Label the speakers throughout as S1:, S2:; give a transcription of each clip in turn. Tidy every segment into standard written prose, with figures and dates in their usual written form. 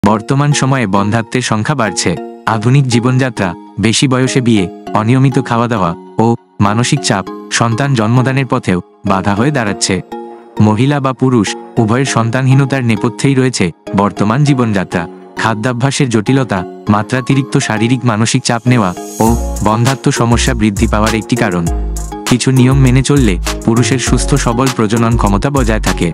S1: বর্তমান সময়ে বন্ধ্যাত্বের সংখ্যা বাড়ছে। আধুনিক জীবনযাত্রা, বেশি বয়সে বিয়ে, অনিয়মিত খাওয়া দাওয়া ও মানসিক চাপ সন্তান জন্মদানের পথেও বাধা হয়ে দাঁড়াচ্ছে। মহিলা বা পুরুষ উভয়ের সন্তানহীনতার নেপথ্যেই রয়েছে বর্তমান জীবনযাত্রা। খাদ্যাভ্যাসের জটিলতা, মাত্রাতিরিক্ত শারীরিক মানসিক চাপ নেওয়া ও বন্ধ্যাত্ব সমস্যা বৃদ্ধি পাওয়ার একটি কারণ। কিছু নিয়ম মেনে চললে পুরুষের সুস্থ সবল প্রজনন ক্ষমতা বজায় থাকে।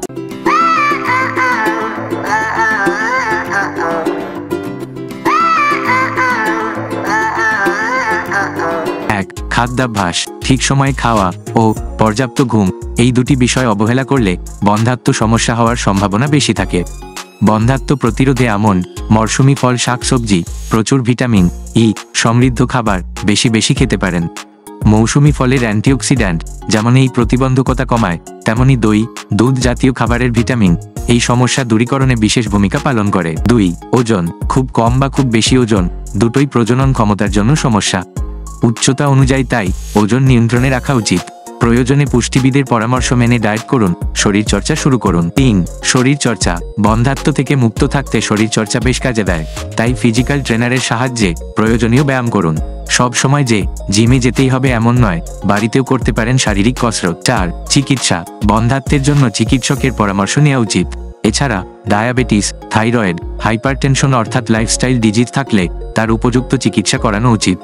S1: 1. খাদ্যাভ্যাস। ঠিক সময়ে খাওয়া ও পর্যাপ্ত ঘুম, এই দুটি বিষয় অবহেলা করলে বন্ধ্যাত্ব সমস্যা হওয়ার সম্ভাবনা বেশি থাকে। বন্ধ্যাত্ব প্রতিরোধে আমন্ড, মরশুমি ফল, শাকসবজি, প্রচুর ভিটামিন ই সমৃদ্ধ খাবার বেশি বেশি খেতে পারেন। মৌসুমি ফলের অ্যান্টিঅক্সিড্যান্ট যেমন এই প্রতিবন্ধকতা কমায়, তেমনি দই, দুধ জাতীয় খাবারের ভিটামিন এই সমস্যা দূরীকরণে বিশেষ ভূমিকা পালন করে। 2. ওজন। খুব কম বা খুব বেশি ওজন দুটোই প্রজনন ক্ষমতার জন্য সমস্যা। উচ্চতা অনুযায়ী তাই ওজন নিয়ন্ত্রণে রাখা উচিত। প্রয়োজনে পুষ্টিবিদের পরামর্শ মেনে ডায়েট করুন, শরীরচর্চা শুরু করুন। 3. শরীরচর্চা। বন্ধ্যাত্ব থেকে মুক্ত থাকতে শরীরচর্চা বেশ কাজে দেয়, তাই ফিজিক্যাল ট্রেনারের সাহায্যে প্রয়োজনীয় ব্যায়াম করুন। সব সময় যে জিমে যেতেই হবে এমন নয়, বাড়িতেও করতে পারেন শারীরিক কসরত। 4. চিকিৎসা। বন্ধ্যাত্বের জন্য চিকিৎসকের পরামর্শ নেওয়া উচিত। এছাড়া ডায়াবেটিস, থাইরয়েড, হাইপারটেনশন অর্থাৎ লাইফস্টাইল ডিজিজ থাকলে তার উপযুক্ত চিকিৎসা করানো উচিত।